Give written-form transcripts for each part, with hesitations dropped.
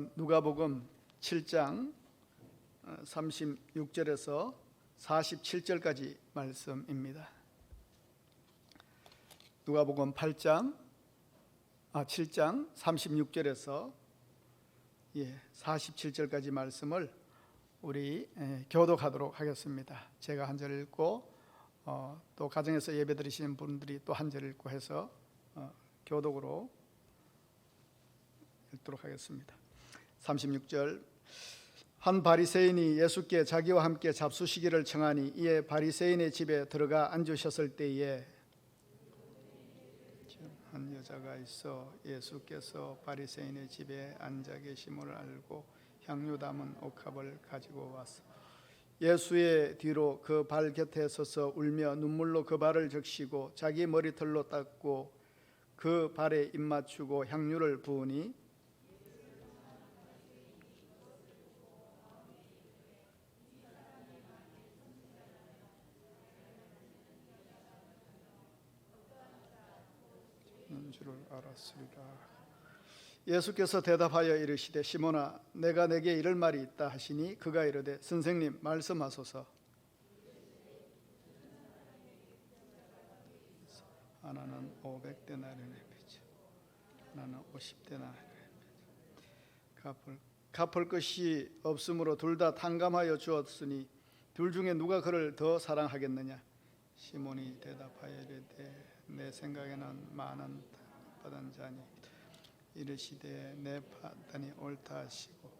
말씀은 누가복음 7장 36절에서 47절까지 말씀입니다. 누가복음 7장 36절에서 47절까지 말씀을 우리 교독하도록 하겠습니다. 제가 한 절 읽고 또 가정에서 예배 드리시는 분들이 또 한 절 읽고 해서 교독으로 읽도록 하겠습니다. 36절. 한 바리새인이 예수께 자기와 함께 잡수시기를 청하니 이에 바리새인의 집에 들어가 앉으셨을 때에 한 여자가 있어 예수께서 바리새인의 집에 앉아 계심을 알고 향유 담은 옥합을 가지고 왔어 예수의 뒤로 그 발 곁에 서서 울며 눈물로 그 발을 적시고 자기 머리털로 닦고 그 발에 입 맞추고 향유를 부으니 줄을 알았으리라. 예수께서 대답하여 이르시되 시몬아 내가 내게 이를 말이 있다 하시니 그가 이르되 선생님 말씀하소서. 하나는 500데나리온의 배죠 하나는 50데나리온의 배죠 갚을 것이 없으므로 둘 다 탕감하여 주었으니 둘 중에 누가 그를 더 사랑하겠느냐. 시몬이 대답하여 이르되 내 생각에는 많은 받은 자니 이르시되 내 판단이 옳다 하시고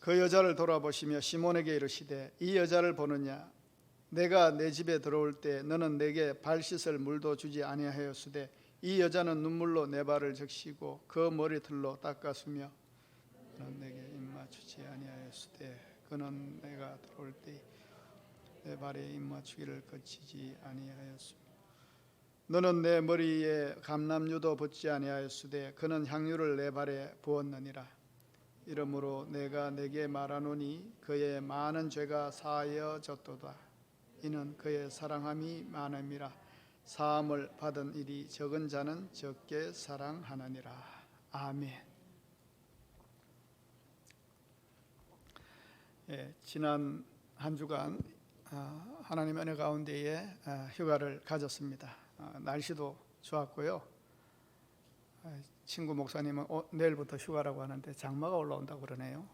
그 여자를 돌아보시며 시몬에게 이르시되 이 여자를 보느냐. 내가 내 집에 들어올 때 너는 내게 발 씻을 물도 주지 아니하였으되 이 여자는 눈물로 내 발을 적시고 그 머리털로 닦았으며 너는 내게 입 맞추지 아니하였으되 그는 내가 들어올 때 내 발에 입 맞추기를 거치지 아니하였으며 너는 내 머리에 감람유도 붓지 아니하였으되 그는 향유를 내 발에 부었느니라. 이러므로 내가 내게 말하노니 그의 많은 죄가 사하여졌도다. 이는 그의 사랑함이 많음이라. 사함을 받은 일이 적은 자는 적게 사랑하느니라. 아멘. 지난 한 주간 하나님의 은혜 가운데에 휴가를 가졌습니다. 날씨도 좋았고요. 친구 목사님은 내일부터 휴가라고 하는데 장마가 올라온다고 그러네요.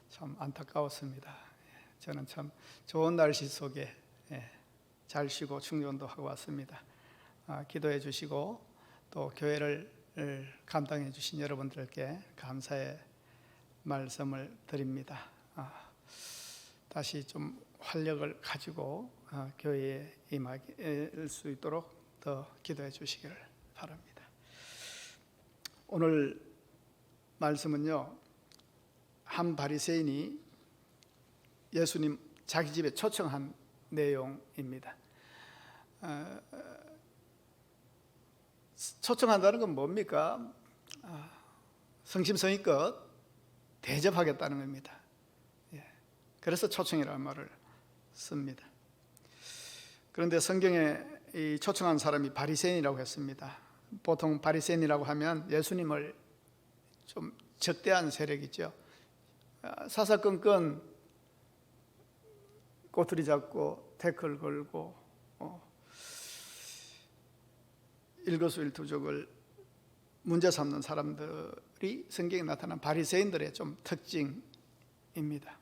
참 안타까웠습니다. 저는 참 좋은 날씨 속에 잘 쉬고 충전도 하고 왔습니다. 기도해 주시고 또 교회를 감당해 주신 여러분들께 감사의 말씀을 드립니다. 다시 좀 활력을 가지고 교회에 임할 수 있도록 더 기도해 주시기를 바랍니다. 오늘 말씀은요, 한 바리새인이 예수님 자기 집에 초청한 내용입니다. 초청한다는 건 뭡니까? 성심성의껏 대접하겠다는 겁니다. 그래서 초청이라는 말을 씁니다. 그런데 성경에 이 초청한 사람이 바리새인이라고 했습니다. 보통 바리새인이라고 하면 예수님을 좀 적대한 세력이죠. 사사건건 꼬투리 잡고 태클 걸고 일거수일투족을 문제 삼는 사람들이 성경에 나타난 바리새인들의 좀 특징입니다.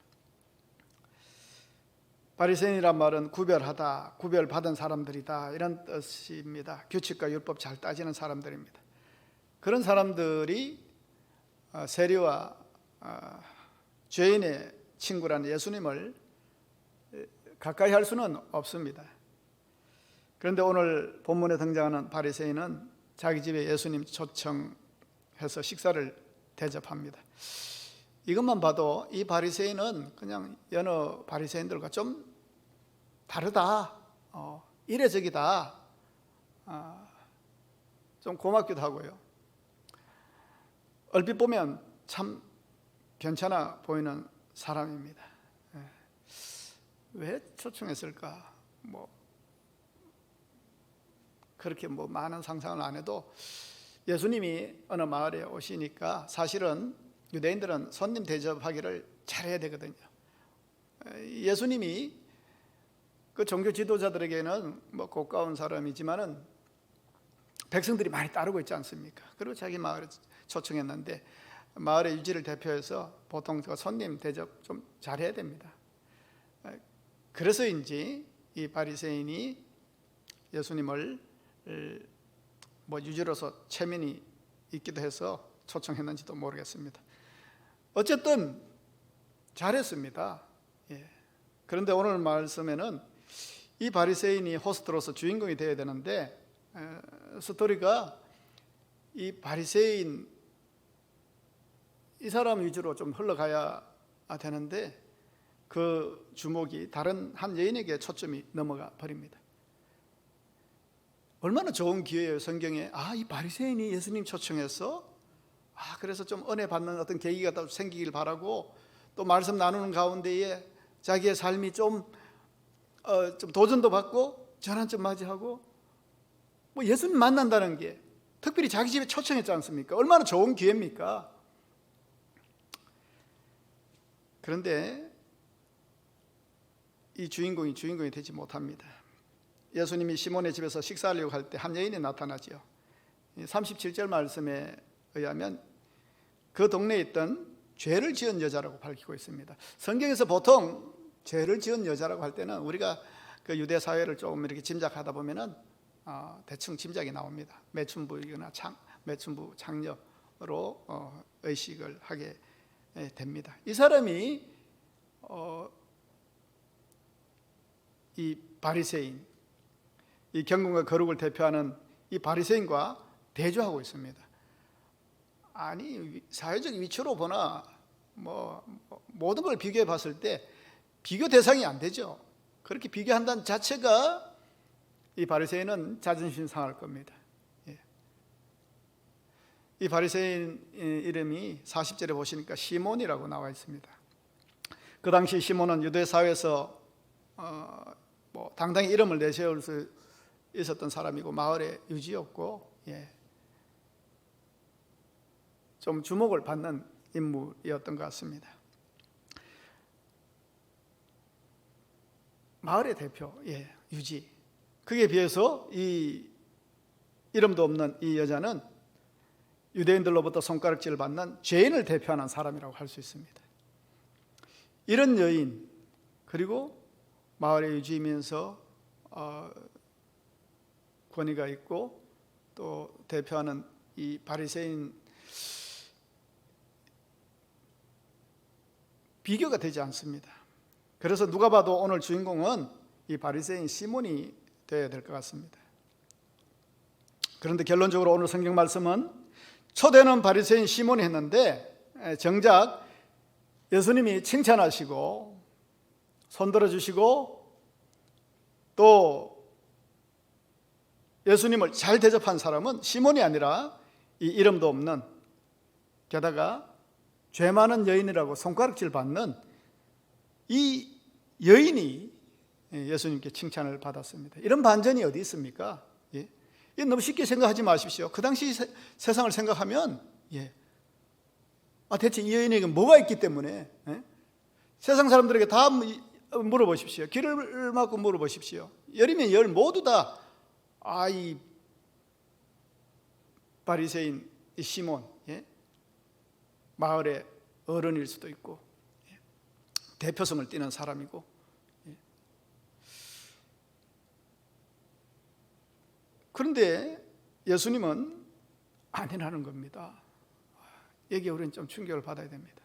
바리새인이란 말은 구별하다, 구별받은 사람들이다 이런 뜻입니다. 규칙과 율법 잘 따지는 사람들입니다. 그런 사람들이 세리와 죄인의 친구라는 예수님을 가까이 할 수는 없습니다. 그런데 오늘 본문에 등장하는 바리새인은 자기 집에 예수님 초청해서 식사를 대접합니다. 이것만 봐도 이 바리새인은 그냥 여러 바리새인들과 좀 다르다, 이례적이다, 좀 고맙기도 하고요. 얼핏 보면 참 괜찮아 보이는 사람입니다. 왜 초청했을까? 그렇게 많은 상상을 안 해도 예수님이 어느 마을에 오시니까 사실은 유대인들은 손님 대접하기를 잘해야 되거든요. 예수님이 그 종교 지도자들에게는 뭐 고가운 사람이지만은 백성들이 많이 따르고 있지 않습니까? 그리고 자기 마을에 초청했는데 마을의 유지를 대표해서 보통 손님 대접 좀 잘해야 됩니다. 그래서인지 이 바리새인이 예수님을 뭐 유지로서 체면이 있기도 해서 초청했는지도 모르겠습니다. 어쨌든 잘했습니다. 예. 그런데 오늘 말씀에는 이 바리새인이 호스트로서 주인공이 되어야 되는데 스토리가 이 바리새인 이 사람 위주로 좀 흘러가야 되는데 그 주목이 다른 한 여인에게 초점이 넘어가 버립니다. 얼마나 좋은 기회예요. 성경에 이 바리새인이 예수님 초청해서 그래서 좀 은혜 받는 어떤 계기가 또 생기길 바라고 또 말씀 나누는 가운데에 자기의 삶이 좀 도전도 받고 전환점 맞이하고 뭐 예수님 만난다는 게 특별히 자기 집에 초청했지 않습니까? 얼마나 좋은 기회입니까? 그런데 이 주인공이 되지 못합니다. 예수님이 시몬의 집에서 식사하려고 할 때 한 여인이 나타나죠. 37절 말씀에 의하면 그 동네에 있던 죄를 지은 여자라고 밝히고 있습니다. 성경에서 보통 죄를 지은 여자라고 할 때는 우리가 그 유대 사회를 조금 이렇게 짐작하다 보면은 대충 짐작이 나옵니다. 매춘부이거나 매춘부 장녀로 의식을 하게 됩니다. 이 사람이 이 바리새인, 이 경건과 거룩을 대표하는 이 바리새인과 대조하고 있습니다. 아니 사회적 위치로 보나 모든 걸 비교해 봤을 때 비교 대상이 안 되죠. 그렇게 비교한다는 자체가 이 바리새인은 자존심 상할 겁니다. 이 바리새인 이름이 40절에 보시니까 시몬이라고 나와 있습니다. 그 당시 시몬은 유대 사회에서 당당히 이름을 내세울 수 있었던 사람이고 마을의 유지였고 좀 주목을 받는 인물이었던 것 같습니다. 마을의 대표, 유지. 그에 비해서 이 이름도 없는 이 여자는 유대인들로부터 손가락질을 받는 죄인을 대표하는 사람이라고 할 수 있습니다. 이런 여인, 그리고 마을의 유지이면서 권위가 있고 또 대표하는 이 바리새인, 비교가 되지 않습니다. 그래서 누가 봐도 오늘 주인공은 이 바리새인 시몬이 되어야 될 것 같습니다. 그런데 결론적으로 오늘 성경 말씀은 초대는 바리새인 시몬이 했는데 정작 예수님이 칭찬하시고 손들어 주시고 또 예수님을 잘 대접한 사람은 시몬이 아니라 이 이름도 없는, 게다가 죄 많은 여인이라고 손가락질 받는 이 여인이 예수님께 칭찬을 받았습니다. 이런 반전이 어디 있습니까? 이게 너무 쉽게 생각하지 마십시오. 그 당시 세상을 생각하면 대체 이 여인에게 뭐가 있기 때문에 세상 사람들에게 다 물어보십시오. 길을 막고 물어보십시오. 열이면 열 모두 다 이 바리새인 이 시몬, 마을의 어른일 수도 있고 대표성을 띠는 사람이고, 그런데 예수님은 아니라는 겁니다. 여기에 우리는 좀 충격을 받아야 됩니다.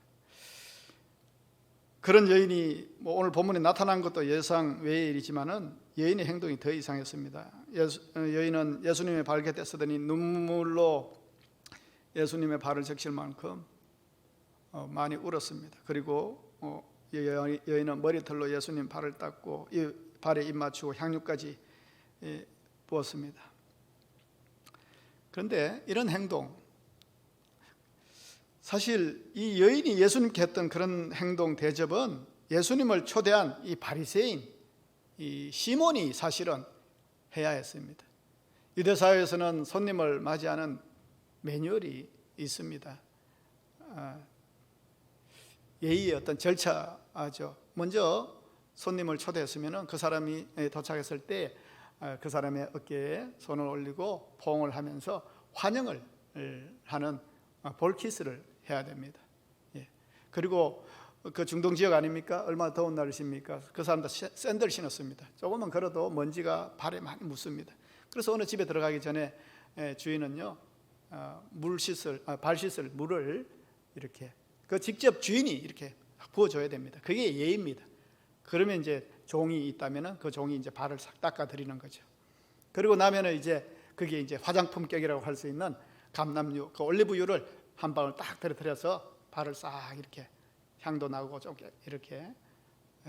그런 여인이 오늘 본문에 나타난 것도 예상 외의 일이지만은 여인의 행동이 더 이상했습니다. 여인은 예수님의 발 곁에 서더니 눈물로 예수님의 발을 적실 만큼 많이 울었습니다. 그리고 여인은 머리털로 예수님 발을 닦고 발에 입 맞추고 향유까지 부었습니다. 그런데 이런 행동, 사실 이 여인이 예수님께 했던 그런 행동 대접은 예수님을 초대한 이 바리새인, 이 시몬이 사실은 해야 했습니다. 유대 사회에서는 손님을 맞이하는 매뉴얼이 있습니다. 예의의 어떤 절차죠. 먼저 손님을 초대했으면 그 사람이 도착했을 때 그 사람의 어깨에 손을 올리고 포옹을 하면서 환영을 하는 볼키스를 해야 됩니다. 예. 그리고 그 중동 지역 아닙니까? 얼마나 더운 날이십니까? 그 사람들 샌들 신었습니다. 조금만 걸어도 먼지가 발에 많이 묻습니다. 그래서 어느 집에 들어가기 전에 주인은요, 발 씻을 물을 이렇게 직접 주인이 이렇게 부어줘야 됩니다. 그게 예의입니다. 그러면 이제 종이 있다면은 그 종이 이제 발을 싹 닦아 드리는 거죠. 그리고 나면은 이제 그게 이제 화장품격이라고 할 수 있는 감람유, 그 올리브유를 한 방울 딱 떨어뜨려서 발을 싹 이렇게 향도 나고 좀 이렇게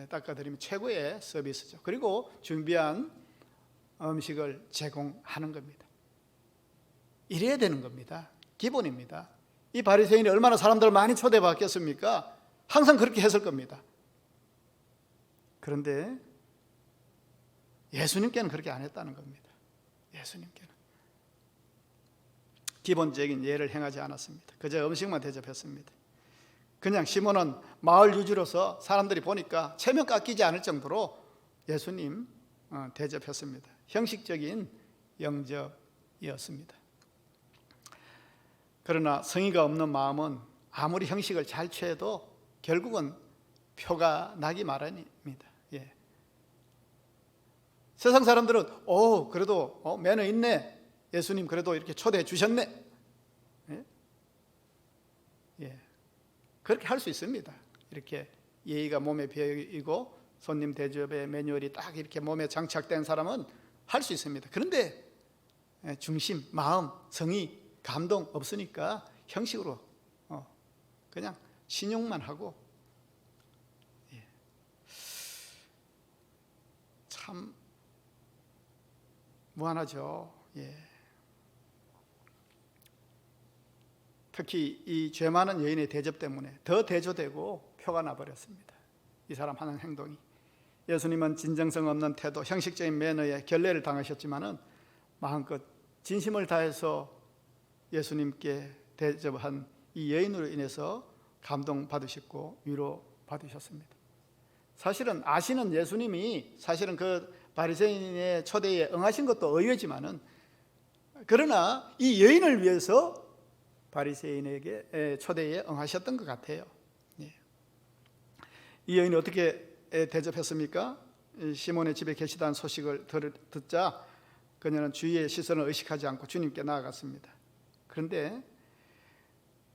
닦아 드리면 최고의 서비스죠. 그리고 준비한 음식을 제공하는 겁니다. 이래야 되는 겁니다. 기본입니다. 이 바리새인이 얼마나 사람들을 많이 초대받겠습니까? 항상 그렇게 했을 겁니다. 그런데 예수님께는 그렇게 안 했다는 겁니다. 예수님께는 기본적인 예를 행하지 않았습니다. 그저 음식만 대접했습니다. 그냥 시몬은 마을 유지로서 사람들이 보니까 체면 깎이지 않을 정도로 예수님 대접했습니다. 형식적인 영접이었습니다. 그러나 성의가 없는 마음은 아무리 형식을 잘 취해도 결국은 표가 나기 마련입니다. 예. 세상 사람들은 그래도 매너 있네. 예수님 그래도 이렇게 초대해 주셨네. 예? 예. 그렇게 할 수 있습니다. 이렇게 예의가 몸에 배이고 손님 대접의 매뉴얼이 딱 이렇게 몸에 장착된 사람은 할 수 있습니다. 그런데 중심, 마음, 성의, 감동 없으니까 형식으로 그냥 신용만 하고 참 무한하죠. 예. 특히 이 죄 많은 여인의 대접 때문에 더 대조되고 표가 나버렸습니다. 이 사람 하는 행동이. 예수님은 진정성 없는 태도, 형식적인 매너에 결례를 당하셨지만은 마음껏 진심을 다해서 예수님께 대접한 이 여인으로 인해서 감동받으셨고 위로받으셨습니다. 사실은 아시는 예수님이 사실은 그 바리새인의 초대에 응하신 것도 의외지만은, 그러나 이 여인을 위해서 바리새인에게 초대에 응하셨던 것 같아요. 이 여인이 어떻게 대접했습니까? 시몬의 집에 계시다는 소식을 듣자 그녀는 주위의 시선을 의식하지 않고 주님께 나아갔습니다. 그런데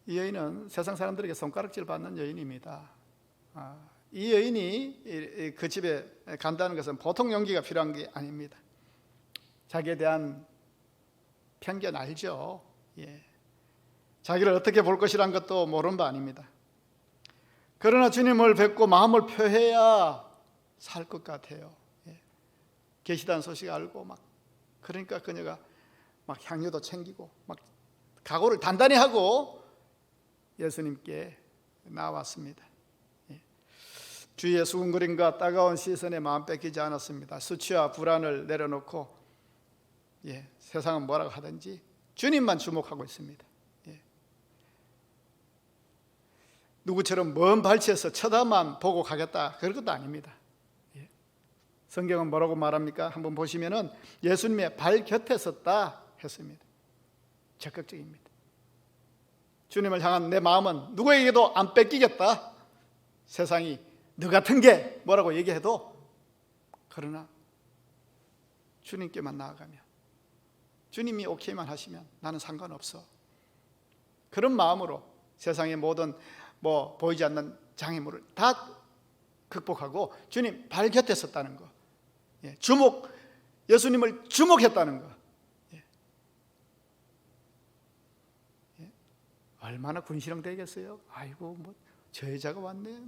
이 여인은 세상 사람들에게 손가락질 받는 여인입니다. 이 여인이 그 집에 간다는 것은 보통 용기가 필요한 게 아닙니다. 자기에 대한 편견 알죠? 예. 자기를 어떻게 볼 것이란 것도 모르는 바 아닙니다. 그러나 주님을 뵙고 마음을 표해야 살 것 같아요. 예. 계시다는 소식 알고 그러니까 그녀가 향유도 챙기고 각오를 단단히 하고 예수님께 나왔습니다. 예. 주위의 수군거림과 따가운 시선에 마음 뺏기지 않았습니다. 수치와 불안을 내려놓고 세상은 뭐라고 하든지 주님만 주목하고 있습니다. 누구처럼 먼 발치에서 쳐다만 보고 가겠다, 그런 것도 아닙니다. 성경은 뭐라고 말합니까? 한번 보시면은 예수님의 발 곁에 섰다 했습니다. 적극적입니다. 주님을 향한 내 마음은 누구에게도 안 뺏기겠다. 세상이 너 같은 게 뭐라고 얘기해도, 그러나 주님께만 나아가면, 주님이 오케이만 하시면 나는 상관없어. 그런 마음으로 세상의 모든 보이지 않는 장애물을 다 극복하고 주님 발 곁에 섰다는 거, 예수님을 주목했다는 거, 얼마나 군시렁 되겠어요? 아이고 저 여자가 왔네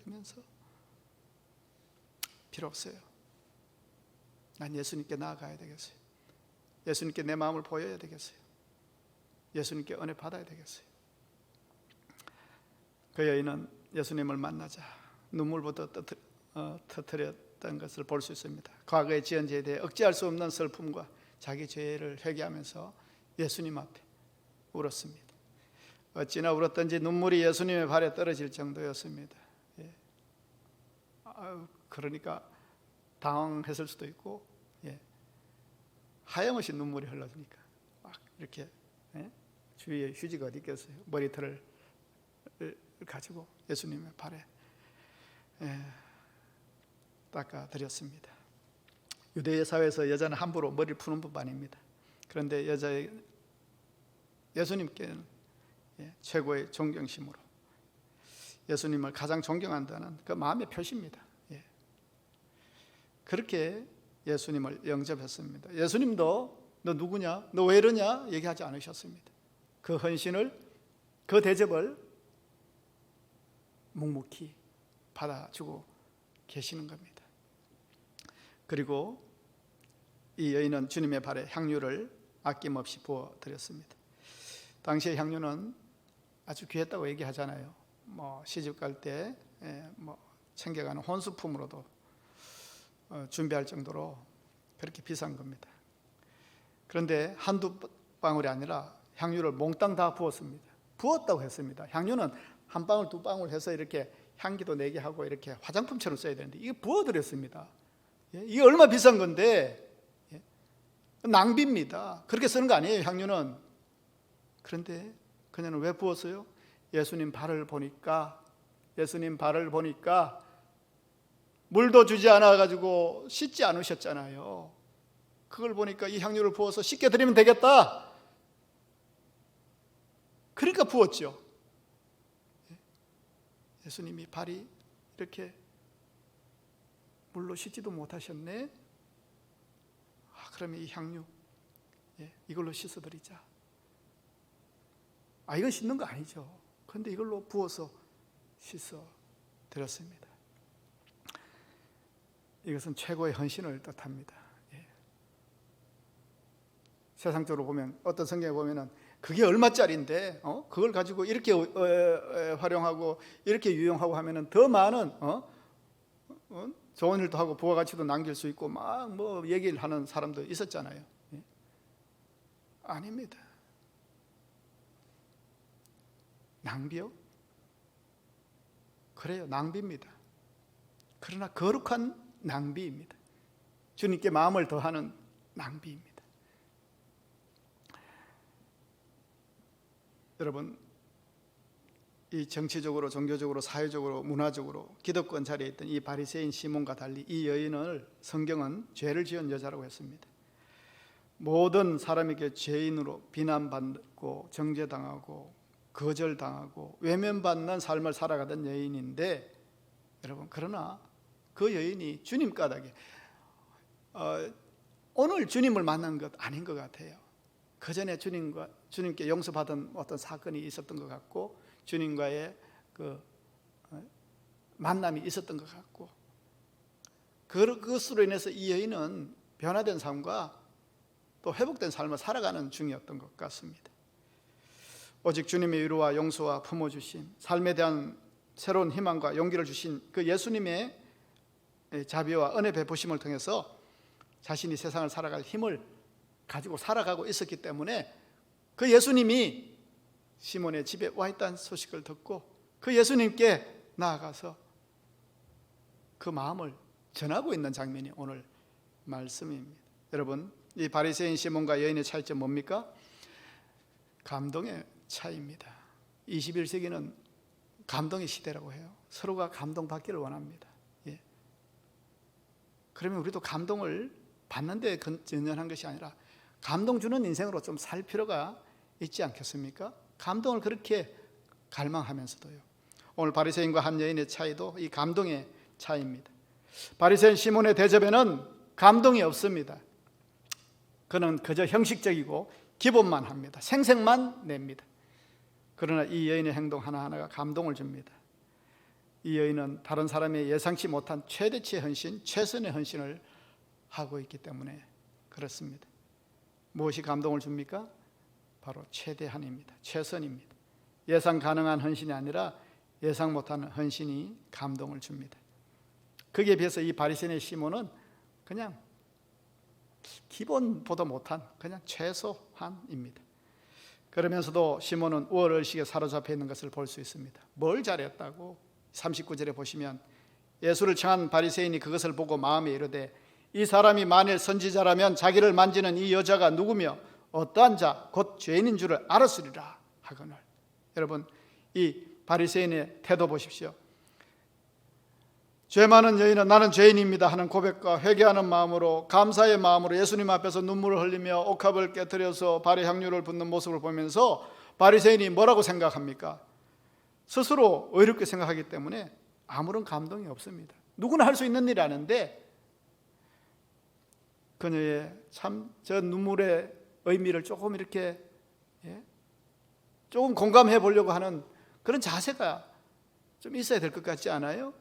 이러면서. 필요 없어요. 난 예수님께 나아가야 되겠어요. 예수님께 내 마음을 보여야 되겠어요. 예수님께 은혜 받아야 되겠어요. 그 여인은 예수님을 만나자 눈물부터 터뜨렸던 것을 볼 수 있습니다. 과거의 지은 죄에 대해 억제할 수 없는 슬픔과 자기 죄를 회개하면서 예수님 앞에 울었습니다. 어찌나 울었던지 눈물이 예수님의 발에 떨어질 정도였습니다. 예. 그러니까 당황했을 수도 있고, 예. 하염없이 눈물이 흘러지니까 막 이렇게, 예? 주위에 휴지가 어디 있겠어요? 머리털을 가지고 예수님의 발에, 예, 닦아드렸습니다. 유대의 사회에서 여자는 함부로 머리를 푸는 법 아닙니다. 그런데 예수님께는, 예, 최고의 존경심으로 예수님을 가장 존경한다는 그 마음의 표시입니다. 예. 그렇게 예수님을 영접했습니다. 예수님도 너 누구냐? 너 왜 이러냐? 얘기하지 않으셨습니다. 그 헌신을, 그 대접을 묵묵히 받아주고 계시는 겁니다. 그리고 이 여인은 주님의 발에 향유를 아낌없이 부어드렸습니다. 당시의 향유는 아주 귀했다고 얘기하잖아요. 시집 갈 때 챙겨가는 혼수품으로도 준비할 정도로 그렇게 비싼 겁니다. 그런데 한두 방울이 아니라 향유를 몽땅 다 부었습니다. 부었다고 했습니다. 향유는 한 방울 두 방울 해서 이렇게 향기도 내게 하고 이렇게 화장품처럼 써야 되는데 이게 부어드렸습니다. 이게 얼마 비싼 건데, 낭비입니다. 그렇게 쓰는 거 아니에요, 향유는. 그런데 그녀는 왜 부었어요? 예수님 발을 보니까 물도 주지 않아 가지고 씻지 않으셨잖아요. 그걸 보니까 이 향유를 부어서 씻게 드리면 되겠다. 그러니까 부었죠. 예수님이 발이 이렇게 물로 씻지도 못하셨네. 그러면 이 향유, 이걸로 씻어드리자. 이건 씻는 거 아니죠. 그런데 이걸로 부어서 씻어드렸습니다. 이것은 최고의 헌신을 뜻합니다. 세상적으로 보면, 어떤 성경에 보면은 그게 얼마짜리인데 그걸 가지고 이렇게 활용하고 이렇게 유용하고 하면은 더 많은 좋은 일도 하고 부가가치도 남길 수 있고 막 얘기를 하는 사람도 있었잖아요. 아닙니다. 낭비요? 그래요, 낭비입니다. 그러나 거룩한 낭비입니다. 주님께 마음을 더하는 낭비입니다. 여러분, 이 정치적으로, 종교적으로, 사회적으로, 문화적으로 기득권 자리에 있던 이 바리새인 시몬과 달리 이 여인을 성경은 죄를 지은 여자라고 했습니다. 모든 사람에게 죄인으로 비난받고 정죄당하고 거절당하고 외면받는 삶을 살아가던 여인인데, 여러분, 그러나 그 여인이 주님 까닭에 오늘 주님을 만난 것 아닌 것 같아요. 그 전에 주님께 용서받은 어떤 사건이 있었던 것 같고, 주님과의 그 만남이 있었던 것 같고, 그것으로 인해서 이 여인은 변화된 삶과 또 회복된 삶을 살아가는 중이었던 것 같습니다. 오직 주님의 위로와 용서와 품어주신, 삶에 대한 새로운 희망과 용기를 주신 그 예수님의 자비와 은혜 베푸심을 통해서 자신이 세상을 살아갈 힘을 가지고 살아가고 있었기 때문에 그 예수님이 시몬의 집에 와 있다는 소식을 듣고 그 예수님께 나아가서 그 마음을 전하고 있는 장면이 오늘 말씀입니다. 여러분, 이 바리새인 시몬과 여인의 차이점 뭡니까? 감동의 차이입니다. 21세기는 감동의 시대라고 해요. 서로가 감동받기를 원합니다. 그러면 우리도 감동을 받는 데 연연한 것이 아니라 감동 주는 인생으로 좀 살 필요가 있지 않겠습니까? 감동을 그렇게 갈망하면서도요. 오늘 바리새인과 한 여인의 차이도 이 감동의 차이입니다. 바리새인 시몬의 대접에는 감동이 없습니다. 그는 그저 형식적이고 기본만 합니다. 생색만 냅니다. 그러나 이 여인의 행동 하나하나가 감동을 줍니다. 이 여인은 다른 사람의 예상치 못한 최대치의 헌신, 최선의 헌신을 하고 있기 때문에 그렇습니다. 무엇이 감동을 줍니까? 바로 최대한입니다. 최선입니다. 예상 가능한 헌신이 아니라 예상 못하는 헌신이 감동을 줍니다. 거기에 비해서 이 바리새인의 시몬은 그냥 기본보다 못한 그냥 최소한입니다. 그러면서도 시몬은 우월의식에 사로잡혀 있는 것을 볼 수 있습니다. 뭘 잘했다고? 39절에 보시면 예수를 청한 바리새인이 그것을 보고 마음에 이르되 이 사람이 만일 선지자라면 자기를 만지는 이 여자가 누구며 어떠한 자 곧 죄인인 줄을 알았으리라 하거늘. 여러분, 이 바리새인의 태도 보십시오. 죄 많은 여인은 나는 죄인입니다 하는 고백과 회개하는 마음으로, 감사의 마음으로 예수님 앞에서 눈물을 흘리며 옥합을 깨뜨려서 발에 향유를 붓는 모습을 보면서 바리새인이 뭐라고 생각합니까? 스스로 의롭게 생각하기 때문에 아무런 감동이 없습니다. 누구나 할 수 있는 일이 아닌데 그녀의 참 저 눈물의 의미를 조금 이렇게 조금 공감해 보려고 하는 그런 자세가 좀 있어야 될 것 같지 않아요?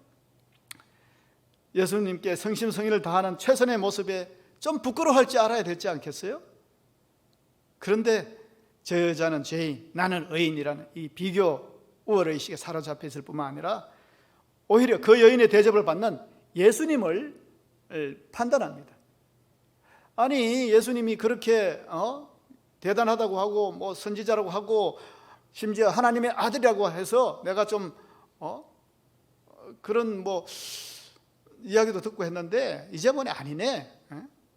예수님께 성심성의를 다하는 최선의 모습에 좀 부끄러워할 줄 알아야 되지 않겠어요? 그런데 저 여자는 죄인, 나는 의인이라는 이 비교 우월의식에 사로잡혀 있을 뿐만 아니라 오히려 그 여인의 대접을 받는 예수님을 판단합니다. 아니, 예수님이 그렇게 대단하다고 하고 뭐 선지자라고 하고 심지어 하나님의 아들이라고 해서 내가 좀 그런 뭐 이야기도 듣고 했는데 이제 보니 아니네.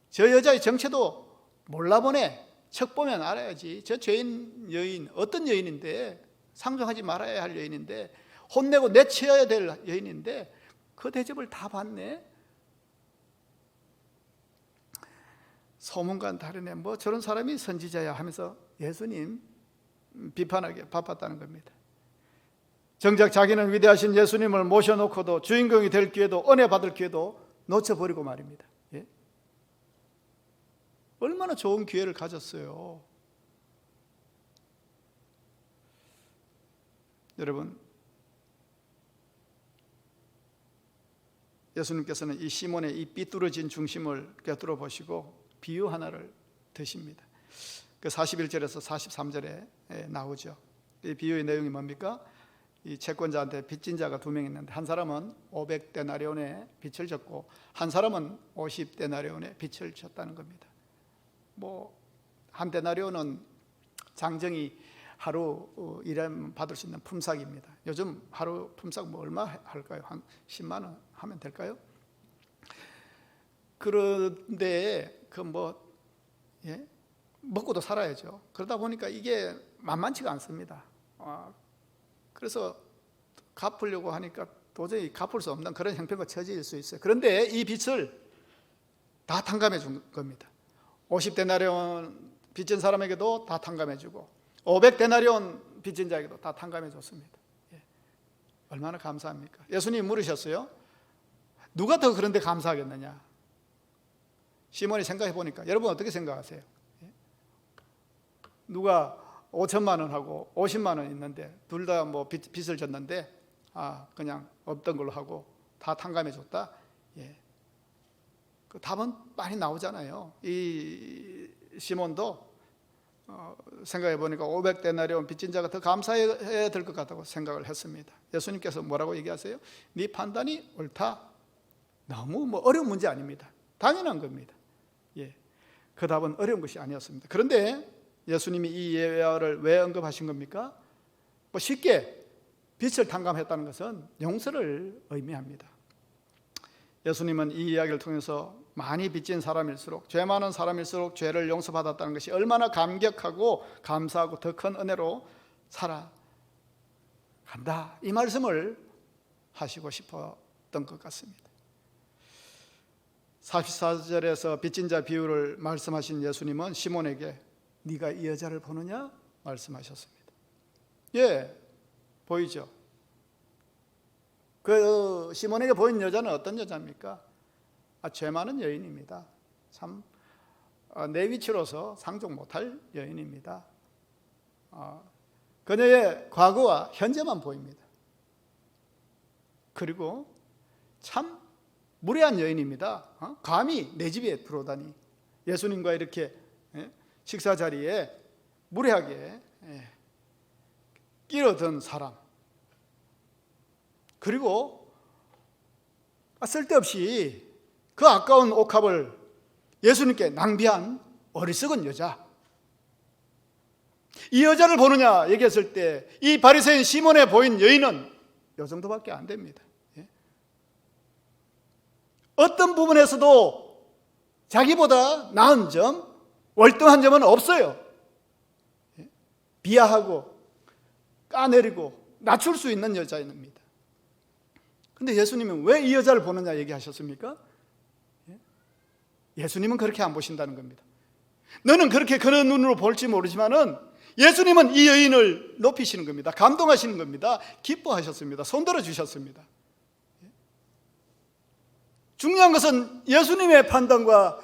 저 여자의 정체도 몰라보네. 척 보면 알아야지. 저 죄인 여인, 어떤 여인인데, 상종하지 말아야 할 여인인데, 혼내고 내쳐야 될 여인인데 그 대접을 다 받네. 소문과는 다르네. 뭐 저런 사람이 선지자야 하면서 예수님 비판하게 바빴다는 겁니다. 정작 자기는 위대하신 예수님을 모셔놓고도 주인공이 될 기회도, 은혜 받을 기회도 놓쳐버리고 말입니다. 예? 얼마나 좋은 기회를 가졌어요. 여러분, 예수님께서는 이 시몬의 이 삐뚤어진 중심을 꿰뚫어 보시고 비유 하나를 드십니다. 그 41절에서 43절에 나오죠. 이 비유의 내용이 뭡니까? 이 채권자한테 빚진 자가 두 명 있는데 한 사람은 500데나리온의 빚을 졌고 한 사람은 50데나리온의 빚을 졌다는 겁니다. 뭐 한 데나리온은 장정이 하루 일하면 받을 수 있는 품삯입니다. 요즘 하루 품삯 뭐 얼마 할까요? 한 10만 원 하면 될까요? 그런데 먹고도 살아야죠. 그러다 보니까 이게 만만치가 않습니다. 그래서 갚으려고 하니까 도저히 갚을 수 없는 그런 형편과 처지일 수 있어요. 그런데 이 빚을 다 탕감해 준 겁니다. 50데나리온 빚진 사람에게도 다 탕감해 주고 500데나리온 빚진 자에게도 다 탕감해 줬습니다. 얼마나 감사합니까? 예수님이 물으셨어요. 누가 더 그런데 감사하겠느냐? 시몬이 생각해 보니까 여러분 어떻게 생각하세요? 누가 5천만 원하고 50만 원 있는데 둘 다 뭐 빚을 졌는데 그냥 없던 걸로 하고 다 탕감해 줬다. 그 답은 많이 나오잖아요. 이 시몬도 생각해 보니까 500데나리온 빚진 자가 더 감사해야 될 것 같다고 생각을 했습니다. 예수님께서 뭐라고 얘기하세요? 네 판단이 옳다. 너무 뭐 어려운 문제 아닙니다. 당연한 겁니다. 그 답은 어려운 것이 아니었습니다. 그런데 예수님이 이 예화를 왜 언급하신 겁니까? 뭐 쉽게 빚을 탕감했다는 것은 용서를 의미합니다. 예수님은 이 이야기를 통해서 많이 빚진 사람일수록, 죄 많은 사람일수록 죄를 용서받았다는 것이 얼마나 감격하고 감사하고 더 큰 은혜로 살아간다, 이 말씀을 하시고 싶었던 것 같습니다. 44절에서 빚진 자 비유를 말씀하신 예수님은 시몬에게 네가 이 여자를 보느냐? 말씀하셨습니다. 보이죠? 그 시몬에게 보인 여자는 어떤 여자입니까? 죄 많은 여인입니다. 참 내 위치로서 상종 못할 여인입니다. 그녀의 과거와 현재만 보입니다. 그리고 참 무례한 여인입니다. 감히 내 집에 들어오다니. 예수님과 이렇게 식사 자리에 무례하게 끼어든 사람. 그리고 쓸데없이 그 아까운 옥합을 예수님께 낭비한 어리석은 여자. 이 여자를 보느냐 얘기했을 때 이 바리새인 시몬에 보인 여인은 이 정도밖에 안 됩니다. 어떤 부분에서도 자기보다 나은 점, 월등한 점은 없어요. 비하하고 까내리고 낮출 수 있는 여자입니다. 근데 예수님은 왜 이 여자를 보느냐 얘기하셨습니까? 예수님은 그렇게 안 보신다는 겁니다. 너는 그렇게 그런 눈으로 볼지 모르지만은 예수님은 이 여인을 높이시는 겁니다. 감동하시는 겁니다. 기뻐하셨습니다. 손들어 주셨습니다. 중요한 것은 예수님의 판단과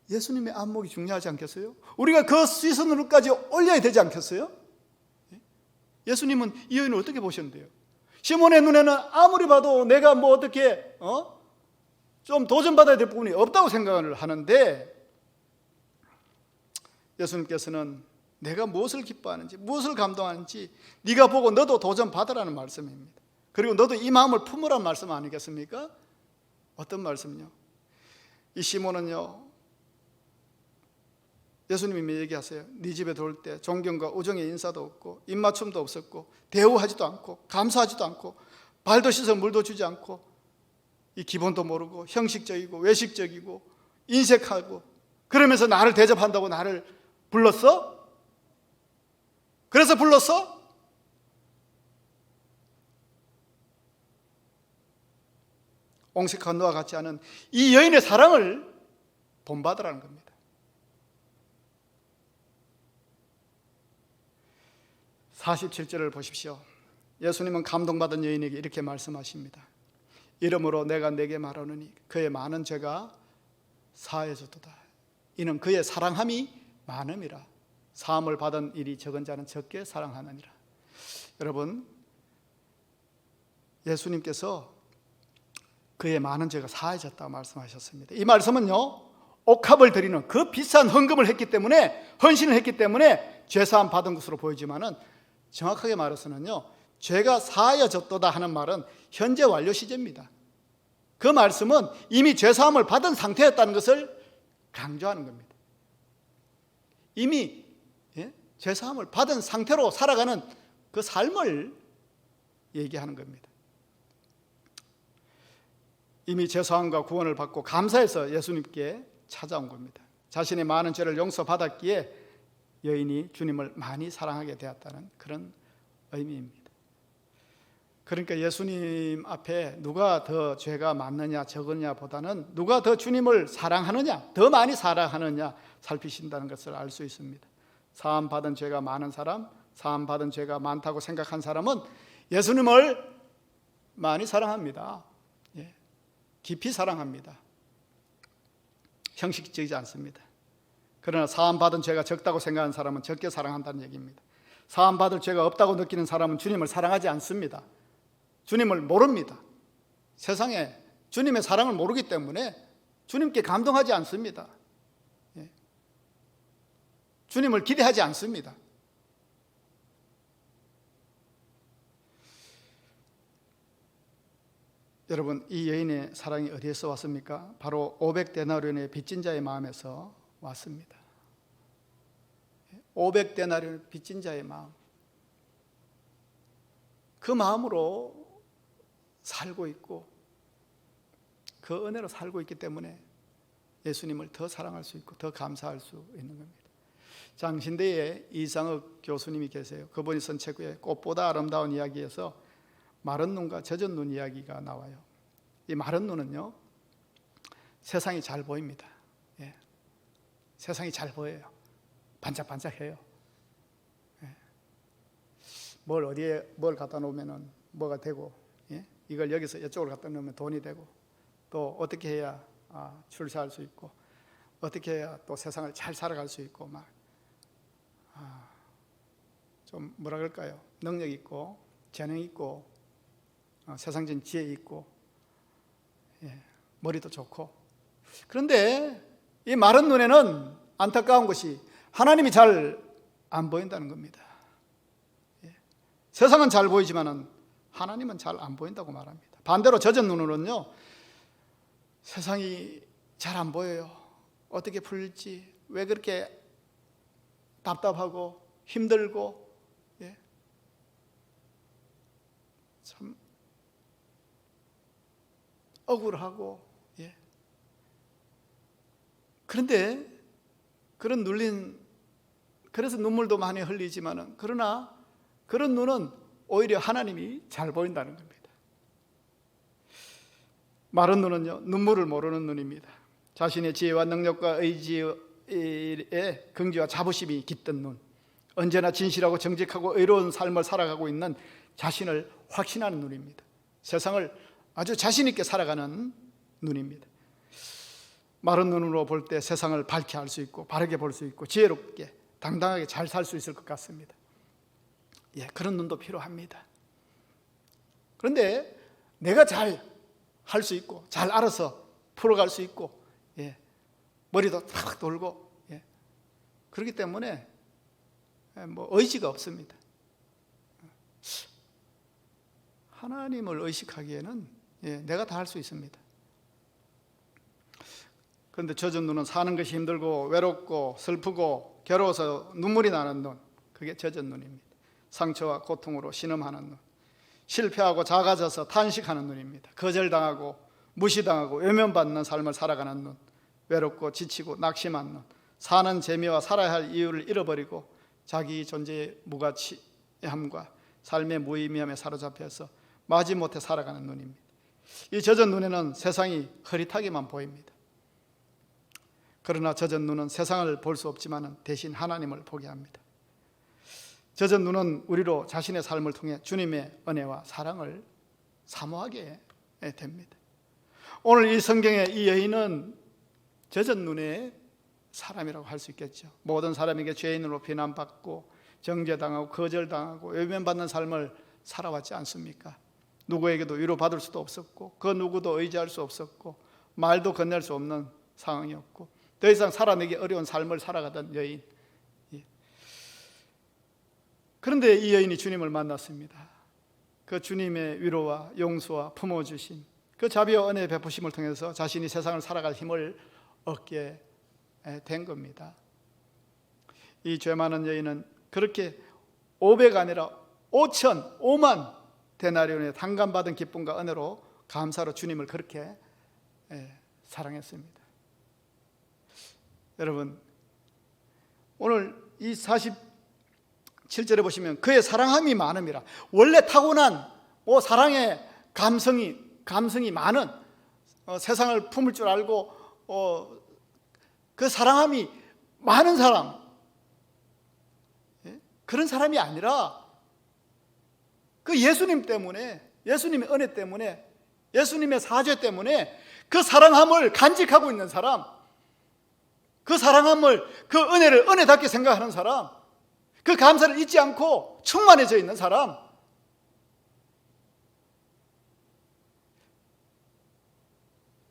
예수님의 안목이 중요하지 않겠어요? 우리가 그 시선으로까지 올려야 되지 않겠어요? 예수님은 이 여인을 어떻게 보셨는데요? 시몬의 눈에는 아무리 봐도 내가 뭐 어떻게 좀 도전받아야 될 부분이 없다고 생각을 하는데, 예수님께서는 내가 무엇을 기뻐하는지, 무엇을 감동하는지 네가 보고 너도 도전받으라는 말씀입니다. 그리고 너도 이 마음을 품으라는 말씀 아니겠습니까? 어떤 말씀요? 이 시몬은요, 예수님이 얘기하세요. 네 집에 들어올 때 존경과 우정의 인사도 없고 입맞춤도 없었고 대우하지도 않고 감사하지도 않고 발도 씻어 물도 주지 않고 이 기본도 모르고 형식적이고 외식적이고 인색하고 그러면서 나를 대접한다고 나를 불렀어? 그래서 불렀어? 옹색한 너와 같지 않은 이 여인의 사랑을 본받으라는 겁니다. (47절을) 보십시오. 예수님은 감동받은 여인에게 이렇게 말씀하십니다. 이러므로 내가 네게 말하노니 그의 많은 죄가 사해졌도다. 이는 그의 사랑함이 많음이라. 사함을 받은 일이 적은 자는 적게 사랑하느니라. 여러분, 예수님께서 그의 많은 죄가 사해졌다고 말씀하셨습니다. 이 말씀은요, 옥합을 드리는 그 비싼 헌금을 했기 때문에, 헌신을 했기 때문에 죄사함 받은 것으로 보이지만은 정확하게 말해서는요, 죄가 사하여졌도다 하는 말은 현재 완료 시제입니다. 그 말씀은 이미 죄사함을 받은 상태였다는 것을 강조하는 겁니다. 이미 죄사함을 받은 상태로 살아가는 그 삶을 얘기하는 겁니다. 이미 죄사함과 구원을 받고 감사해서 예수님께 찾아온 겁니다. 자신의 많은 죄를 용서받았기에 여인이 주님을 많이 사랑하게 되었다는 그런 의미입니다. 그러니까 예수님 앞에 누가 더 죄가 많느냐 적느냐 보다는 누가 더 주님을 사랑하느냐, 더 많이 사랑하느냐 살피신다는 것을 알 수 있습니다. 사함 받은 죄가 많은 사람, 사함 받은 죄가 많다고 생각한 사람은 예수님을 많이 사랑합니다. 깊이 사랑합니다. 형식적이지 않습니다. 그러나 사함 받은 죄가 적다고 생각하는 사람은 적게 사랑한다는 얘기입니다. 사함 받을 죄가 없다고 느끼는 사람은 주님을 사랑하지 않습니다. 주님을 모릅니다. 세상에 주님의 사랑을 모르기 때문에 주님께 감동하지 않습니다. 주님을 기대하지 않습니다. 여러분, 이 여인의 사랑이 어디에서 왔습니까? 바로 500데나리온의 빚진 자의 마음에서 왔습니다. 500데나리온 빚진 자의 마음, 그 마음으로 살고 있고 그 은혜로 살고 있기 때문에 예수님을 더 사랑할 수 있고 더 감사할 수 있는 겁니다. 장신대에 이상욱 교수님이 계세요. 그분이 쓴 책에 꽃보다 아름다운 이야기에서 마른 눈과 젖은 눈 이야기가 나와요. 이 마른 눈은요, 세상이 잘 보입니다. 세상이 잘 보여요. 반짝반짝해요. 뭘 어디에 뭘 갖다 놓으면 뭐가 되고, 이걸 여기서 이쪽으로 갖다 놓으면 돈이 되고, 또 어떻게 해야 출세할 수 있고, 어떻게 해야 또 세상을 잘 살아갈 수 있고, 좀 뭐라 그럴까요? 능력 있고 재능 있고 세상적인 지혜 있고 머리도 좋고. 그런데 이 마른 눈에는 안타까운 것이 하나님이 잘 안 보인다는 겁니다. 세상은 잘 보이지만은 하나님은 잘 안 보인다고 말합니다. 반대로 젖은 눈으로는요, 세상이 잘 안 보여요. 어떻게 풀릴지, 왜 그렇게 답답하고 힘들고, 참 억울하고, 그런데 그런 그래서 눈물도 많이 흘리지만은, 그러나 그런 눈은 오히려 하나님이 잘 보인다는 겁니다. 마른 눈은요, 눈물을 모르는 눈입니다. 자신의 지혜와 능력과 의지에 긍지와 자부심이 깃든 눈, 언제나 진실하고 정직하고 의로운 삶을 살아가고 있는 자신을 확신하는 눈입니다. 세상을 아주 자신 있게 살아가는 눈입니다. 마른 눈으로 볼 때 세상을 밝게 알 수 있고, 바르게 볼 수 있고, 지혜롭게 당당하게 잘 살 수 있을 것 같습니다. 그런 눈도 필요합니다. 그런데 내가 잘 할 수 있고, 잘 알아서 풀어갈 수 있고, 머리도 탁 돌고, 그렇기 때문에 의지가 없습니다. 하나님을 의식하기에는 내가 다 할 수 있습니다. 그런데 젖은 눈은 사는 것이 힘들고 외롭고 슬프고 괴로워서 눈물이 나는 눈, 그게 젖은 눈입니다. 상처와 고통으로 신음하는 눈, 실패하고 작아져서 탄식하는 눈입니다. 거절당하고 무시당하고 외면받는 삶을 살아가는 눈, 외롭고 지치고 낙심한 눈, 사는 재미와 살아야 할 이유를 잃어버리고 자기 존재의 무가치함과 삶의 무의미함에 사로잡혀서 마지못해 살아가는 눈입니다. 이 젖은 눈에는 세상이 흐릿하게만 보입니다. 그러나 젖은 눈은 세상을 볼 수 없지만 대신 하나님을 보게 합니다. 젖은 눈은 우리로 자신의 삶을 통해 주님의 은혜와 사랑을 사모하게 됩니다. 오늘 이 성경의 이 여인은 젖은 눈의 사람이라고 할 수 있겠죠. 모든 사람에게 죄인으로 비난받고 정죄당하고 거절당하고 외면받는 삶을 살아왔지 않습니까? 누구에게도 위로받을 수도 없었고, 그 누구도 의지할 수 없었고, 말도 건넬 수 없는 상황이었고, 더 이상 살아내기 어려운 삶을 살아가던 여인. 그런데 이 여인이 주님을 만났습니다. 그 주님의 위로와 용서와 품어주신 그 자비와 은혜의 베푸심을 통해서 자신이 세상을 살아갈 힘을 얻게 된 겁니다. 이 죄 많은 여인은 그렇게 500 아니라 5천, 5만 데나리온의 탕감받은 기쁨과 은혜로 감사로 주님을 그렇게 사랑했습니다. 여러분, 오늘 이 47절에 보시면 그의 사랑함이 많음이라, 원래 타고난 사랑의 감성이 많은, 세상을 품을 줄 알고 그 사랑함이 많은 사람, 그런 사람이 아니라 그 예수님 때문에, 예수님의 은혜 때문에, 예수님의 사죄 때문에 그 사랑함을 간직하고 있는 사람, 그 사랑함을, 그 은혜를 은혜답게 생각하는 사람, 그 감사를 잊지 않고 충만해져 있는 사람,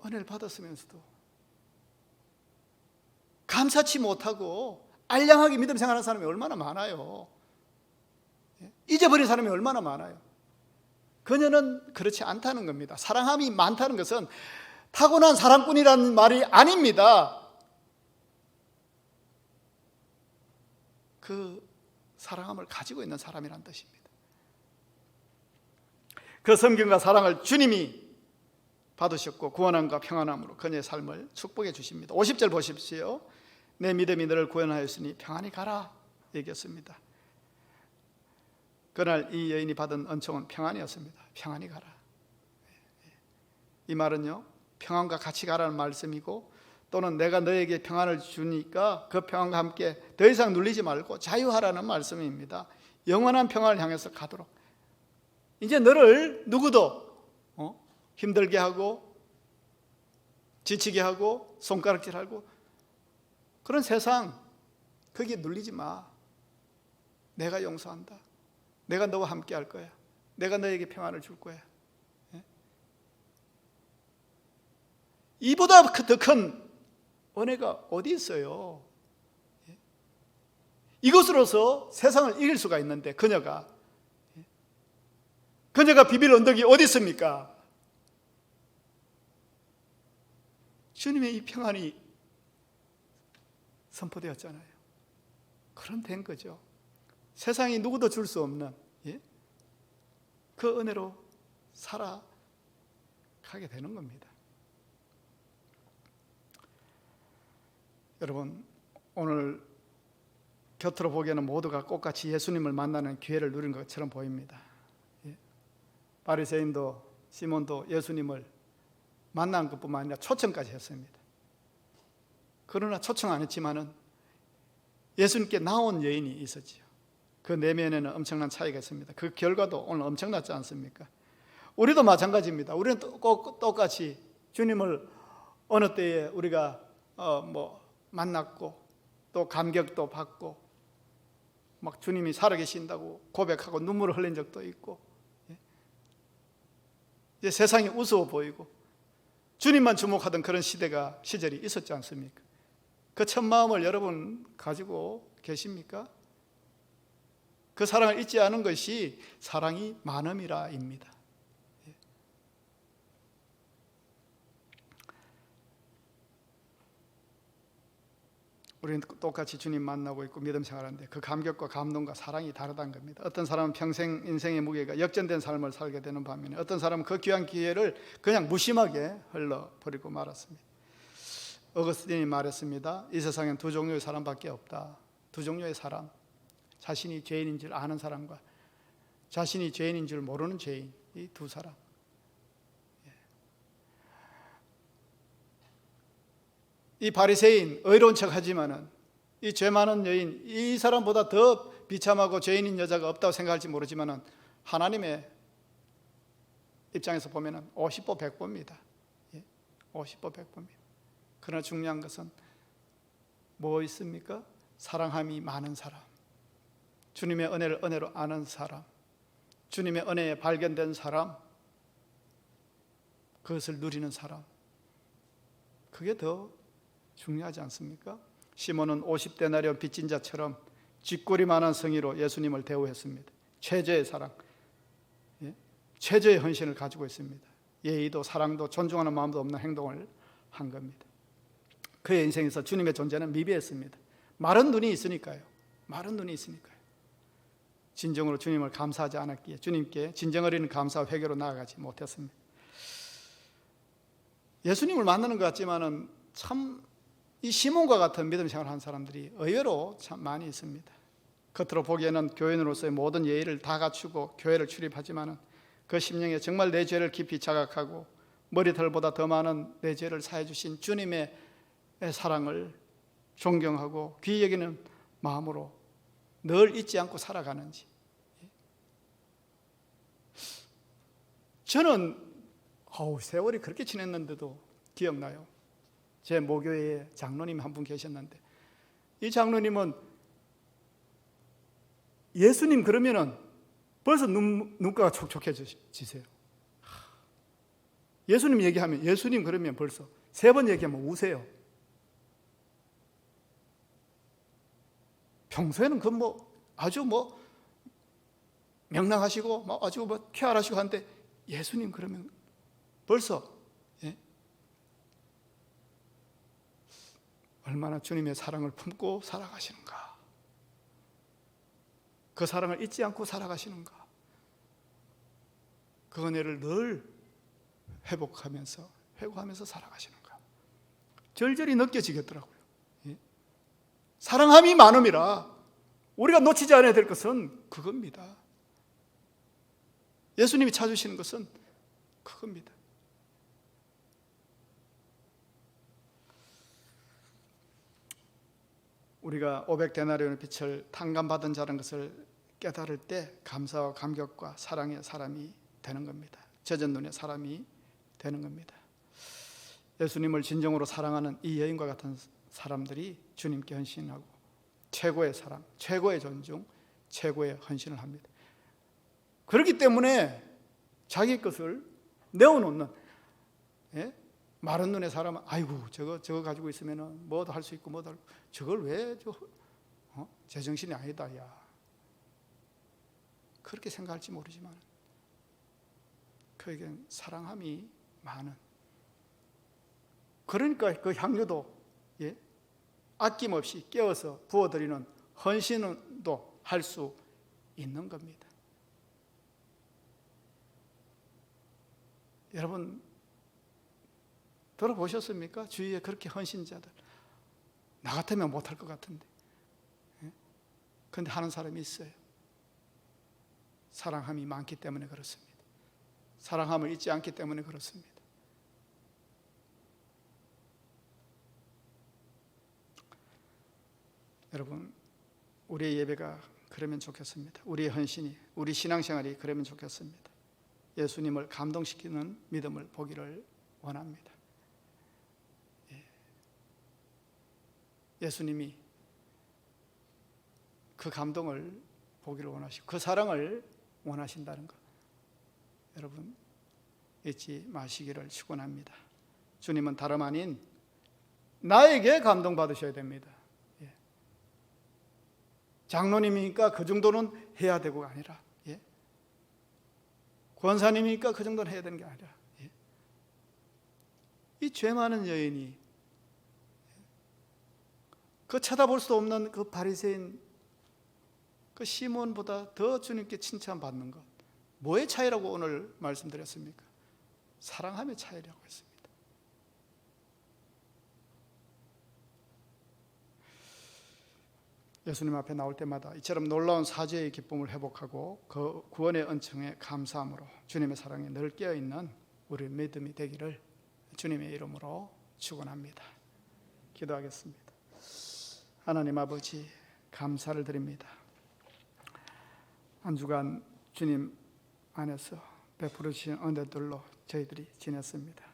은혜를 받았으면서도 감사치 못하고 알량하게 믿음 생활하는 사람이 얼마나 많아요. 잊어버린 사람이 얼마나 많아요. 그녀는 그렇지 않다는 겁니다. 사랑함이 많다는 것은 타고난 사랑꾼이라는 말이 아닙니다. 그 사랑함을 가지고 있는 사람이란 뜻입니다. 그 섬김과 사랑을 주님이 받으셨고 구원함과 평안함으로 그녀의 삶을 축복해 주십니다. 50절 보십시오. 내 믿음이 너를 구원하였으니 평안히 가라 얘기했습니다. 그날 이 여인이 받은 은총은 평안이었습니다. 평안히 가라. 이 말은요, 평안과 같이 가라는 말씀이고, 또는 내가 너에게 평안을 주니까 그 평안과 함께 더 이상 눌리지 말고 자유하라는 말씀입니다. 영원한 평안을 향해서 가도록. 이제 너를 누구도 힘들게 하고 지치게 하고 손가락질하고 그런 세상, 거기에 눌리지 마. 내가 용서한다. 내가 너와 함께 할 거야. 내가 너에게 평안을 줄 거야. 이보다 더 큰 은혜가 어디 있어요? 이것으로서 세상을 이길 수가 있는데 그녀가 비빌 언덕이 어디 있습니까? 주님의 이 평안이 선포되었잖아요. 그럼 된 거죠. 세상이 누구도 줄 수 없는 그 은혜로 살아가게 되는 겁니다. 여러분, 오늘 곁으로 보기에는 모두가 똑같이 예수님을 만나는 기회를 누린 것처럼 보입니다. 바리새인도 시몬도 예수님을 만난 것뿐만 아니라 초청까지 했습니다. 그러나 초청 안 했지만은 예수님께 나온 여인이 있었지요. 그 내면에는 엄청난 차이가 있습니다. 그 결과도 오늘 엄청나지 않습니까? 우리도 마찬가지입니다. 우리는 똑같이 주님을 어느 때에 우리가 만났고 또 감격도 받고 막 주님이 살아계신다고 고백하고 눈물을 흘린 적도 있고, 이제 세상이 우스워 보이고 주님만 주목하던 그런 시절이 있었지 않습니까? 그 첫 마음을 여러분 가지고 계십니까? 그 사랑을 잊지 않은 것이 사랑이 많음이라입니다. 우리는 똑같이 주님 만나고 있고 믿음 생활하는데 그 감격과 감동과 사랑이 다르다는 겁니다. 어떤 사람은 평생 인생의 무게가 역전된 삶을 살게 되는 반면에 어떤 사람은 그 귀한 기회를 그냥 무심하게 흘러버리고 말았습니다. 어거스틴이 말했습니다. 이 세상엔 두 종류의 사람밖에 없다. 두 종류의 사람, 자신이 죄인인 줄 아는 사람과 자신이 죄인인 줄 모르는 죄인, 이 두 사람. 이 바리새인 의로운 척하지만은 이 죄 많은 여인, 이 사람보다 더 비참하고 죄인인 여자가 없다고 생각할지 모르지만은 하나님의 입장에서 보면은 50보 100보입니다. 50보 100보입니다. 그러나 중요한 것은 뭐 있습니까? 사랑함이 많은 사람, 주님의 은혜를 은혜로 아는 사람, 주님의 은혜에 발견된 사람, 그것을 누리는 사람, 그게 더 중요하지 않습니까? 시몬은 50데나리온 빚진 자처럼 쥐꼬리 많은 성의로 예수님을 대우했습니다. 최저의 사랑, 최저의 헌신을 가지고 있습니다. 예의도 사랑도 존중하는 마음도 없는 행동을 한 겁니다. 그의 인생에서 주님의 존재는 미비했습니다. 마른 눈이 있으니까요. 마른 눈이 있으니까요. 진정으로 주님을 감사하지 않았기에 주님께 진정 어린 감사와 회개로 나아가지 못했습니다. 예수님을 만나는 것 같지만은 참 이 시몬과 같은 믿음 생활하는 사람들이 의외로 참 많이 있습니다. 겉으로 보기에는 교인으로서의 모든 예의를 다 갖추고 교회를 출입하지만은 그 심령에 정말 내 죄를 깊이 자각하고 머리털보다 더 많은 내 죄를 사해 주신 주님의 사랑을 존경하고 귀히 여기는 마음으로 늘 잊지 않고 살아가는지. 저는 세월이 그렇게 지냈는데도 기억나요. 제 모교회에 장로님 한 분 계셨는데 이 장로님은 예수님 그러면은 벌써 눈가가 촉촉해지세요. 예수님 얘기하면, 예수님 그러면 벌써 3번 얘기하면 우세요. 평소에는 아주 명랑하시고 아주 쾌활하시고 한데 예수님 그러면 벌써 얼마나 주님의 사랑을 품고 살아가시는가, 그 사랑을 잊지 않고 살아가시는가, 그 은혜를 늘 회복하면서 회고하면서 살아가시는가 절절히 느껴지겠더라고요. 사랑함이 많음이라 우리가 놓치지 않아야 될 것은 그겁니다. 예수님이 찾으시는 것은 그겁니다. 우리가 500데나리온의 빛을 탕감받은 자라는 것을 깨달을 때 감사와 감격과 사랑의 사람이 되는 겁니다. 젖은 눈의 사람이 되는 겁니다. 예수님을 진정으로 사랑하는 이 여인과 같은 사람들이 주님께 헌신하고 최고의 사랑, 최고의 존중, 최고의 헌신을 합니다. 그렇기 때문에 자기 것을 내어놓는, 마른 눈의 사람은 아이고 저거 가지고 있으면 뭐도 할 수 있고 뭐도 할, 저걸 왜 제정신이 아니다 야, 그렇게 생각할지 모르지만 그에겐 사랑함이 많은, 그러니까 그 향유도 아낌없이 깨어서 부어드리는 헌신도 할 수 있는 겁니다. 여러분 들어보셨습니까? 주위에 그렇게 헌신자들, 나 같으면 못할 것 같은데, 그런데 하는 사람이 있어요. 사랑함이 많기 때문에 그렇습니다. 사랑함을 잊지 않기 때문에 그렇습니다. 여러분, 우리의 예배가 그러면 좋겠습니다. 우리의 헌신이, 우리 신앙생활이 그러면 좋겠습니다. 예수님을 감동시키는 믿음을 보기를 원합니다. 예수님이 그 감동을 보기를 원하시고 그 사랑을 원하신다는 것, 여러분 잊지 마시기를 축원합니다. 주님은 다름 아닌 나에게 감동받으셔야 됩니다. 장로님이니까 그 정도는 해야 되고가 아니라, 권사님이니까 그 정도는 해야 되는 게 아니라, 이 죄 많은 여인이 그 쳐다볼 수 없는 그 바리새인 그 시몬보다 더 주님께 칭찬받는 것, 뭐의 차이라고 오늘 말씀드렸습니까? 사랑함의 차이라고 했습니다. 예수님 앞에 나올 때마다 이처럼 놀라운 사죄의 기쁨을 회복하고 그 구원의 은총에 감사함으로 주님의 사랑에 늘 깨어있는 우리 믿음이 되기를 주님의 이름으로 축원합니다. 기도하겠습니다. 하나님 아버지, 감사를 드립니다. 한 주간 주님 안에서 베풀어 주신 은혜들로 저희들이 지냈습니다.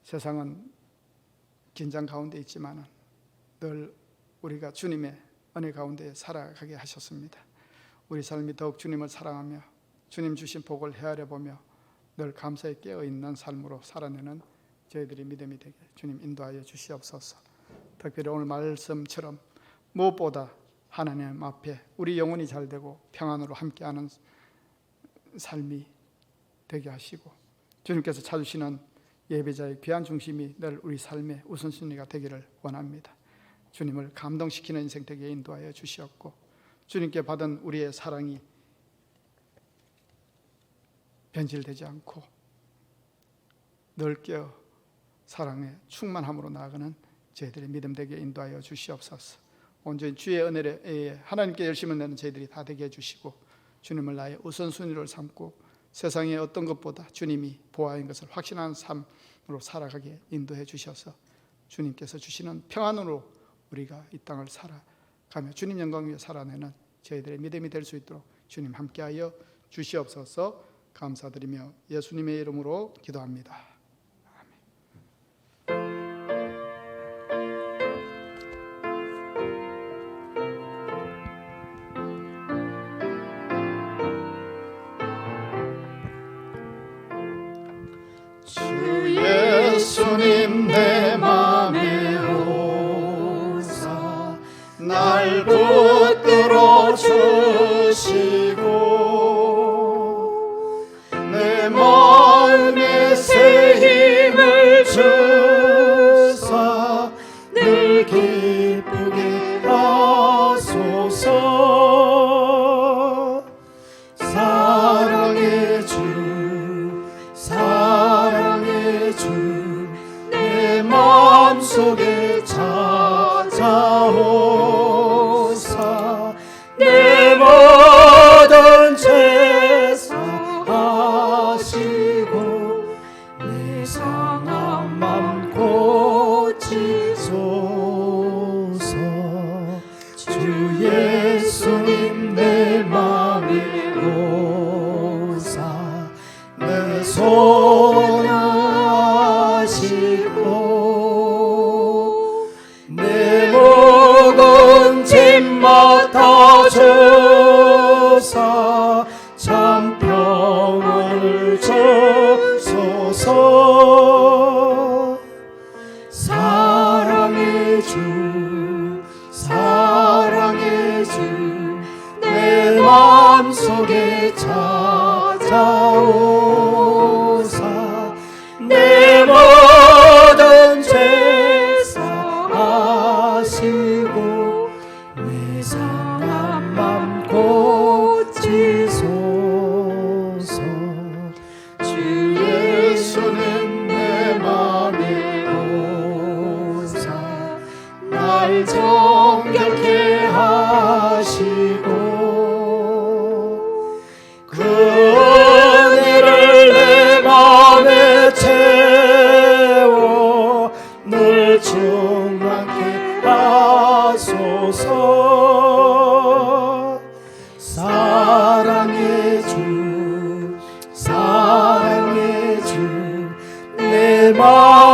세상은 긴장 가운데 있지만 늘 우리가 주님의 은혜 가운데 살아가게 하셨습니다. 우리 삶이 더욱 주님을 사랑하며 주님 주신 복을 헤아려 보며 늘 감사에 깨어있는 삶으로 살아내는 저희들이 믿음이 되게 주님 인도하여 주시옵소서. 특별히 오늘 말씀처럼 무엇보다 하나님 앞에 우리 영혼이 잘되고 평안으로 함께하는 삶이 되게 하시고 주님께서 찾으시는 예배자의 귀한 중심이 늘 우리 삶의 우선순위가 되기를 원합니다. 주님을 감동시키는 인생 되게 인도하여 주시옵고 주님께 받은 우리의 사랑이 변질되지 않고 넓게 사랑의 충만함으로 나아가는 저희들의 믿음 되게 인도하여 주시옵소서. 온전히 주의 은혜에 하나님께 열심을 내는 저희들이 다 되게 해주시고 주님을 나의 우선순위를 삼고 세상의 어떤 것보다 주님이 보아인 것을 확신하는 삶으로 살아가게 인도해 주셔서 주님께서 주시는 평안으로 우리가 이 땅을 살아가며 주님 영광 위에 살아내는 저희들의 믿음이 될 수 있도록 주님 함께하여 주시옵소서. 감사드리며 예수님의 이름으로 기도합니다. 예수님 내 맘에 오사 날 붙들어 주시고 내 마음에 새 힘을 주사 늘 기쁘게 하소서. 사랑의 주 내 마음속에 찾아오사 내 모든 죄 사하시고 내 상한 맘 고치소서. 주 예수님 내 맘에 오사 내 손을 내 모든 짐 맡아주사 참 평안을 주소서. 사랑의 주 내 마음속에 찾아오사 내 모든 죄 사하시고 내 상한 맘 고치소서.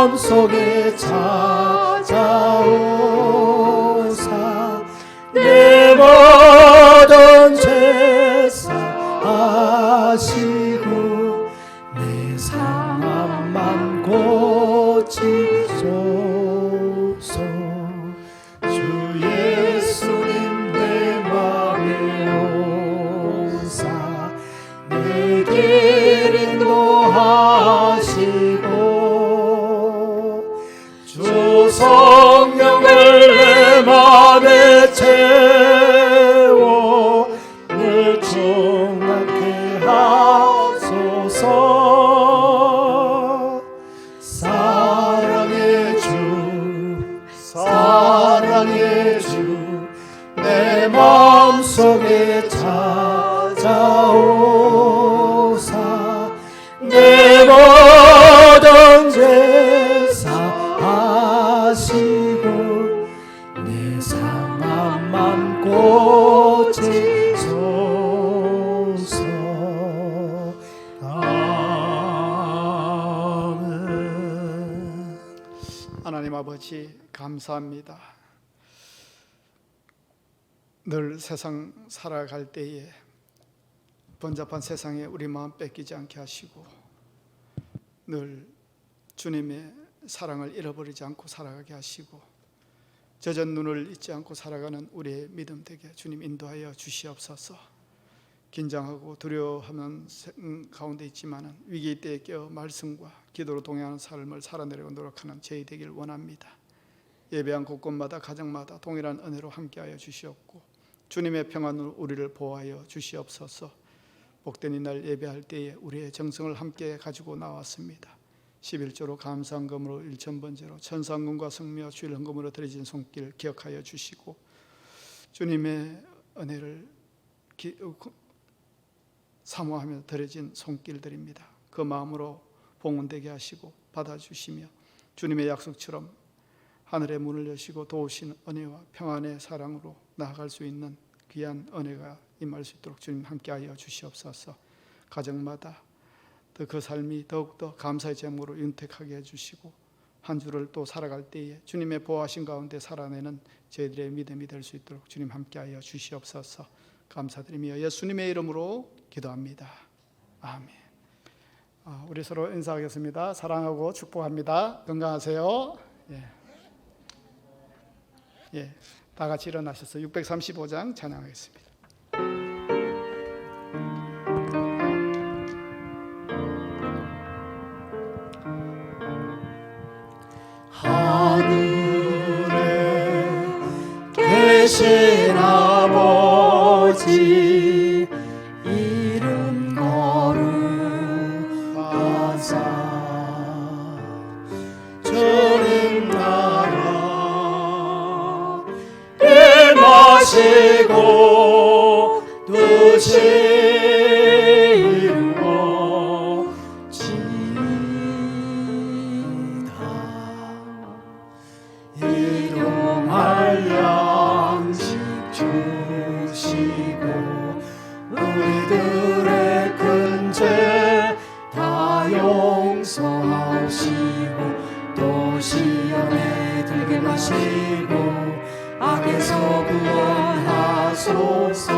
맘속에 찾아오사 내 모든 죄 사하시고 내 상함만 고치소서. 주 예수님 내 맘에 오사 내 길 인도하시고 주 성령을 내 맘에 채워 늘 충만케 하소서. 사랑의 주 내 맘속에 찾아오사 내 모든 죄 사하시고 내 상함만 고치소서. 아멘. 하나님 아버지 감사합니다. 늘 세상 살아갈 때에 번잡한 세상에 우리 마음 뺏기지 않게 하시고 늘 주님의 사랑을 잃어버리지 않고 살아가게 하시고 젖은 눈을 잊지 않고 살아가는 우리의 믿음 되게 주님 인도하여 주시옵소서. 긴장하고 두려워하는 가운데 있지만 위기 때에 깨어 말씀과 기도로 동행하는 삶을 살아내려고 노력하는 저희 되길 원합니다. 예배한 곳곳마다 가정마다 동일한 은혜로 함께하여 주시옵고 주님의 평안으로 우리를 보호하여 주시옵소서. 복된 이날 예배할 때에 우리의 정성을 함께 가지고 나왔습니다. 11조로 감사헌금으로 1,000번제로 천상금과 성미와 주일 헌금으로 드려진 손길 기억하여 주시고 주님의 은혜를 사모하며 드려진 손길들입니다. 그 마음으로 봉헌되게 하시고 받아주시며 주님의 약속처럼 하늘의 문을 여시고 도우신 은혜와 평안의 사랑으로 나아갈 수 있는 귀한 은혜가 임할 수 있도록 주님 함께하여 주시옵소서. 가정마다 그 삶이 더욱더 감사의 제목으로 윤택하게 해주시고 한 주를 또 살아갈 때에 주님의 보호하신 가운데 살아내는 저희들의 믿음이 될 수 있도록 주님 함께하여 주시옵소서. 감사드리며 예수님의 이름으로 기도합니다. 아멘. 우리 서로 인사하겠습니다. 사랑하고 축복합니다. 건강하세요. 다 같이 일어나셔서 635장 찬양하겠습니다. 하늘에 계신 아버지 이름 거룩하사 주님 나라 임하시고 두시옵시다. 일용할 양식 주시고 우리들의 큰 죄 다 용서하시고 또 시험에 들게 마시고 악에서 구원하소서.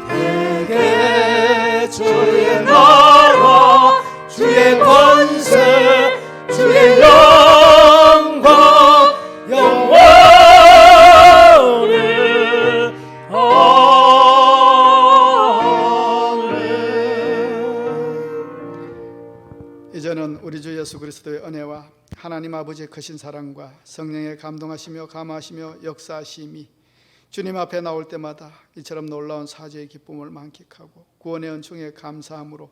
대개 주의 나라 주의 권세 주의 영광 영원히 아멘. 이제는 우리 주 예수 그리스도의 은혜와 하나님 아버지의 크신 사랑과 성령의 감동하시며 감화하시며 역사하심이 주님 앞에 나올 때마다 이처럼 놀라운 사죄의 기쁨을 만끽하고 구원의 은총에 감사함으로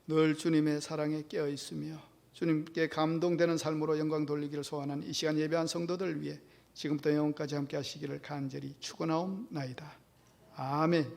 늘 주님의 사랑에 깨어 있으며 주님께 감동되는 삶으로 영광 돌리기를 소원하는 이 시간 예배한 성도들 위해 지금부터 영원까지 함께 하시기를 간절히 축원하옵나이다. 아멘.